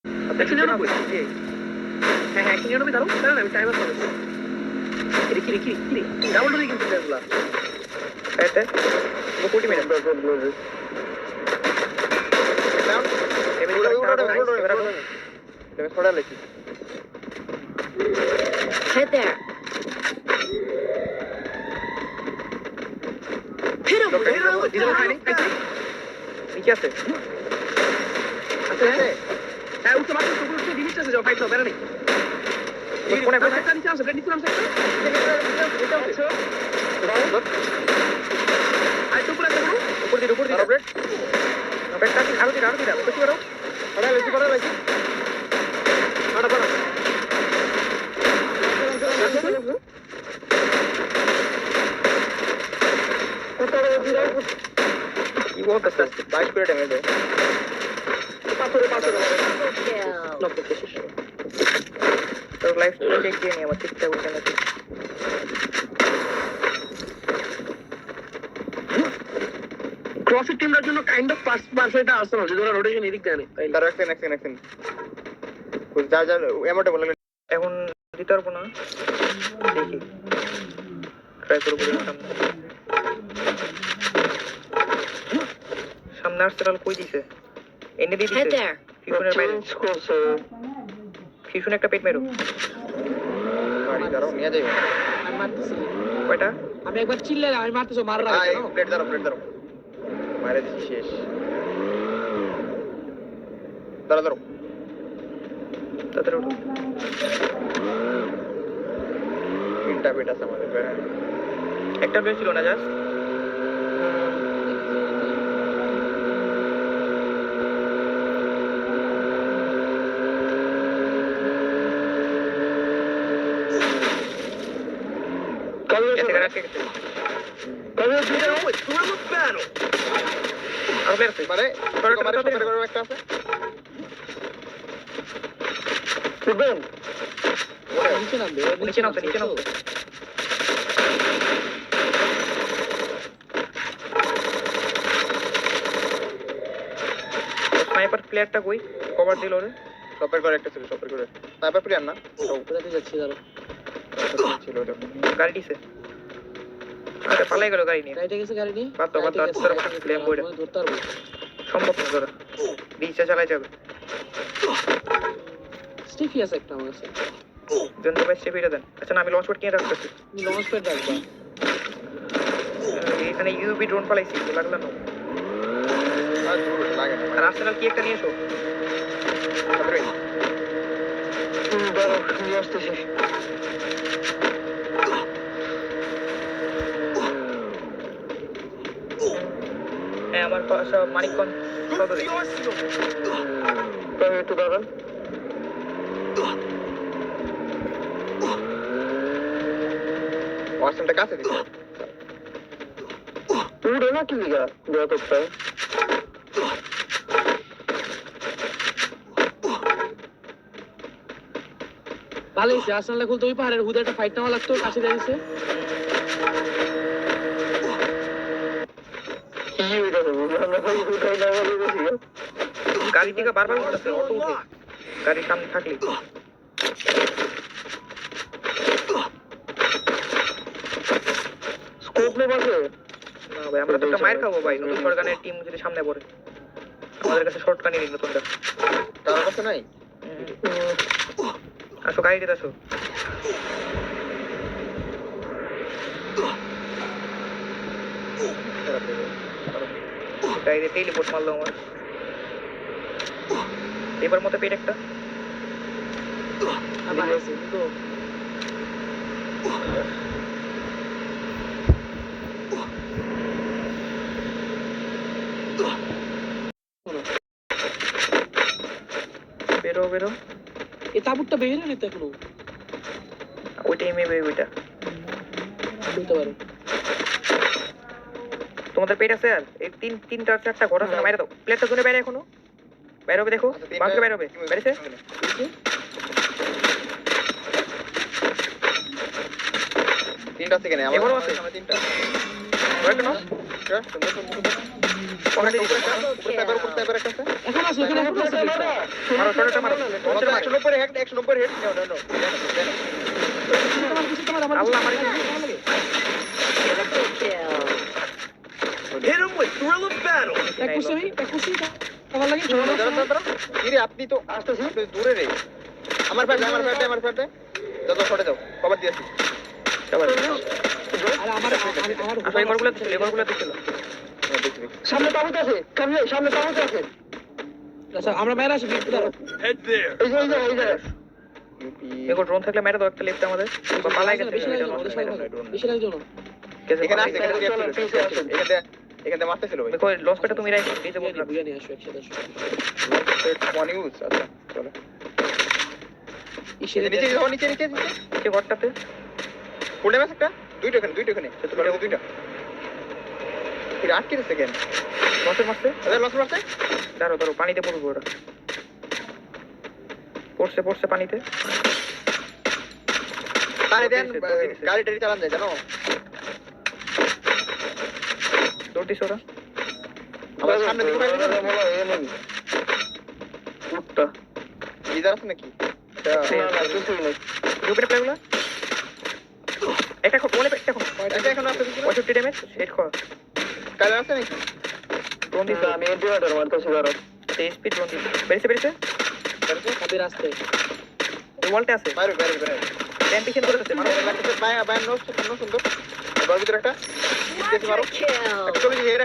199 হ্যাঁ হ্যাঁ 199 দাঁড়াও দাঁড়ান আমি টাইমার চালাচ্ছি কি ডাবল ডোরে কিন্তু এগুলা এতে 40 মিনিট ডাউন এবার ছড়া লেখি Head there. Hit him with নিচে আছে হ্যাঁ উঠতে মাত্র তো পুরো জিনিসটা আছে যাও ফাইট দাও বেরা নেই কোনে কোনে নিচে আছে নিচে নামছে আই তো পুরো উপর দি ব্রেড ব্রেডটা কি আরো দিরা কিছু করো আরে লেছি করে লেছি আড়া বড় কি বলতেছ 22 করে ড্যামেজ দেয় পাথরে তো লাইফ চেক দিয়ে নিয়ে আমার ঠিকঠাক উঠে নাকি ক্রসিক টিমটার জন্য কাইন্ড অফ পারফেক্ট আর্সেনাল যদি ওরা রোটেশন এদিক দেয় না তার একদিন যা এমনটা বলে এখন দিতে পারবো না দেখি ট্রাই করবো সামনে আর্সেনাল কই দিছে এনে দিয়ে দিছে ফিউশনের বাইরে ফিউশন একটা পেট মেরো গাড়ি দাঁড়াও নিয়ে যাইও আমি মারতেছি কয়টা আমি একবার চিল্লাই আমি মারতেছো মাররা প্লেট দাঁড়াও মারে দিছি শেষ দাঁড়াও তাড়াতাড়ি উঠো তিনটা পেট আছে আমাদের একটা প্লেট ছিল না জাস্ট স্নাইপার প্লেয়ারটা কই কভার দিল রে শপের করে একটা ছিল শপের করে স্নাইপার প্লেয়ার না উপরে দিয়ে যাচ্ছে দাঁড়াও ছিল ওটা গাড়ি দিছে আরে পালাই গেল গাড়ি নিয়ে রাইটে গেছে গাড়ি নিয়ে বাত প্লেন বইটা ধরতে পারবো সম্ভব না ধরা নিচে চালাই যাবে স্টিফি আছে একটা আমার কাছে দেন তো ভাই স্টিফিটা দেন আচ্ছা না আমি লঞ্চ প্যাড কিনে রাখতেছি লঞ্চ প্যাড রাখবা এখানে ইউবি ড্রোন পালাইছি লাগলো না আর লাগে না আর আর্সেনাল কি একটা নিয়ে এসো তারপরে দাঁড়াও নিয়ে আসতেছি আমার পাশে মানিকগঞ্জ সদরে তো একটু দাঁড়ান ওয়াশরুমটা কাছে দিছে উড়ে না কি লিগা যতটা ভালোই আছে আর্সেনাল খুলতে ওই পাহাড়ের হুদা একটা ফাইট নেওয়া লাগতো কাছে দিয়েছে গাড়ি থেকে বারবার উঠতেছে অটো উঠে গাড়ির সামনে থাকলে স্কোপ নেই বসে না ভাই আমরা তো একটা মাইর খাবো ভাই নতুন শটগানের টিম যদি সামনে পড়ে আমাদের কাছে শটগানই নেই নতুনটা তার কাছে নাই আসো গাড়ি দিতে আসো গাড়িতে টেলিপোর্ট মারলো আমার এবার মতো পেট একটা বেরো এই তাবুরটা বের হয়নি তো এখনো ওইটাই মেবে ওইটা বলতে পারো তোমাদের পেট আছে আর এই তিনটা চারটা ঘর আছে বাইরে দাও প্লেটটা জোনে বাইরে এখনো বাইরে হবে দেখো বাকি বাইরে হবে বাইরেছে তিনটা থেকে নেই আমার আছে তিনটা ওই কেন পকেটে উপরে স্নাইপার একটা আছে এখন আসো এখানে এখন আসো মারো শটটা মারো 190 হেড 190 হেড নো তোমার আমার আল্লাহ আমার Triple kill. Hit him with thrill of battle. এক কুশি আমার লাগে ইরে আপনি তো আসতেছি দূরে রে আমার ফ্যাট যত শটে যাও কভার দিয়েছি কভার আরে আমার আসলে এগুলো ছিল সামনে টাউট আছে সামনে টাউট আছে আচ্ছা আমরা বাইরে আসি বিট দাও Head there. এই যে এগো ড্রোন থাকলে মেরে দাও একটা লিফট আমাদের পালাই গেছে বেশি লাগবে না এখানে আসছে এখানে মারতেছিল ভাই কই লস পেটা তুমি রাইট দিতে বল না বিরিয়ানি আসো একসাথে আসো ওয়ান ইউজ আচ্ছা চলো ইসের নিচে ঘরটাতে ফুলে গেছে একটা দুইটা এখানে দুইটা ফির 8 সেকেন্ড লসের মারছে দাঁড়ো পানিতে পড়বো ওরা পড়ছে পানিতে পানি দেন গাড়ি চালান যায় জানো দৌড় দিছে ওরা আমার সামনে দিকে পাইলে উঠটা ইদার আছে নাকি গ্রুপের প্লেগুলো একটা এখন আছে 65 ড্যামেজ হেড কর কালার আছে নাকি ড্রোন দিছে আমি এন্টি অর্ডার মারতেছি ধরো স্পিড ড্রোন দিছে বেরিয়েছে কবে রাস্তায় এই ওয়ালটা আছে বাইরে ড্যাম পিছন করে আছে মারো লাগছে বাই নো সুন্দর এবার ভিতরে একটা দেখি মারো Kill. 41 হেড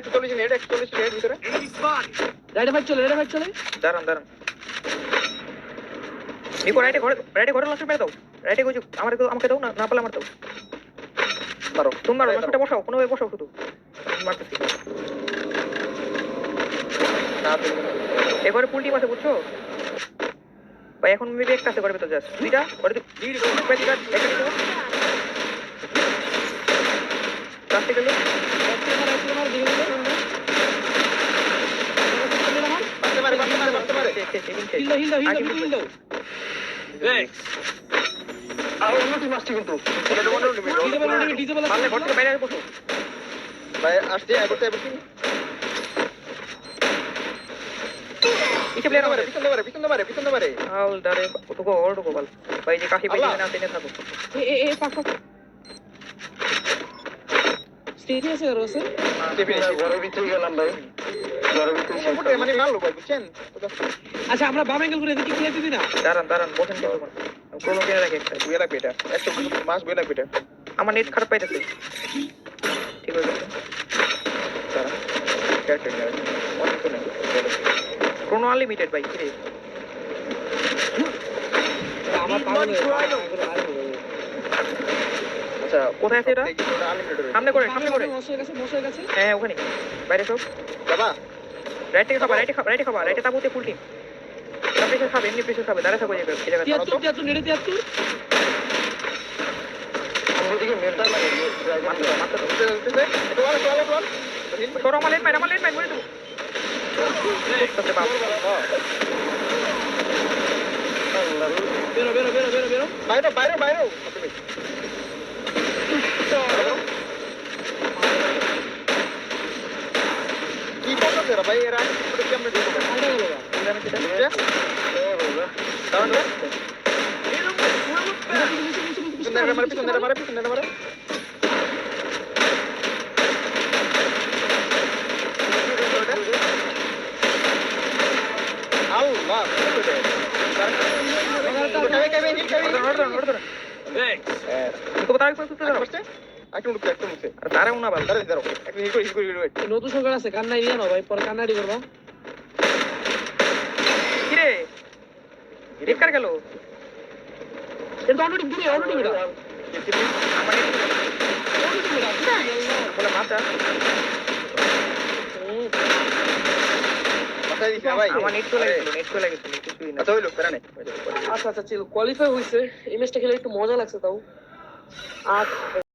ভিতরে Enemy spotted. রাইডে ফাইট চলে দাঁড়ান নিকো রাইটে ঘরে লঞ্চ মেরে দাও রাইটে গজু আমাকে দাও না পারলে আমার দাও মারো তুমি মারো লঞ্চটা বসাও কোনোভাবে বসাও শুধু মারতেছি না এবারে ফুল টিম আছে বুঝছো ভাই এখন মেবি একটা আছে ঘরের ভিতর জাস্ট দুইটা ঘরে একটা দিতে রাস্তে গেল মারতে মারে হিল দাও Thanks. আর অন্য টিম আসছে কিন্তু ডিজেবল মারলে ঘর থেকে বাইরে বসো ভাই আসছে আইবতে পিছনে মারে আল দারে ওটুকো বল ভাই যে কাশি পেয়ে না তেনে থাকো এ পাক স্টেজে আছে রসে ঘরের ভিতরে গেলাম ভাই মানে মারলো ভাই বুঝছেন আচ্ছা আমরা বাম অ্যাঙ্গেল করে এদিকে ক্লিয়ার দিবি না দাঁড়ান বসেন কিন্তু কোনো কিনে রাখে একটা বুয়ে লাগবে এটা একটা মাস বুয়ে লাগবে এটা আমার নেট খারাপ পাইতেছে ঠিক হয়ে গেছে দাঁড়ান ক্যারেক্টার নিয়ে অনেক তো নেই ক্রোনো আনলিমিটেড ভাই কিরে আমার পাগল আচ্ছা কোথায় আছে এটা সামনে করে মশাই গেছে হ্যাঁ ওখানে বাইরে সব বাবা রাইটে খাবা রাইটে তাবুতে ফুল টিম প্রেসার খাবে এমনি প্রেসার খাবে দাঁড়া থাকো এই জায়গায় 73 নেড়ে 73 আমাদেরকে মেন্টাল লাগে মাথা উঠতেছে এটা ওয়াল সরো আমার লেট মাইন বলে দেবো করতেছে বাবা বেরো বাইরে কি করতেছে রে ভাই এরা পুরো ক্যামেরা দিয়ে দেবে আইডা গেল পিছনে মারে আল্লাহ Thanks. নতুন সরকার আছে কান্নাই নিয়ে নাও ভাই পরে কান্নাডি করবা গেল এটা অলরেডি দূরে বলে মাথা আমার নেট চলে গেছিল কিছুই না হইলো প্যারা নেই আচ্ছা চিল কোয়ালিফাই হইছে এই ম্যাচটা খেলে একটু মজা লাগছে তাও আর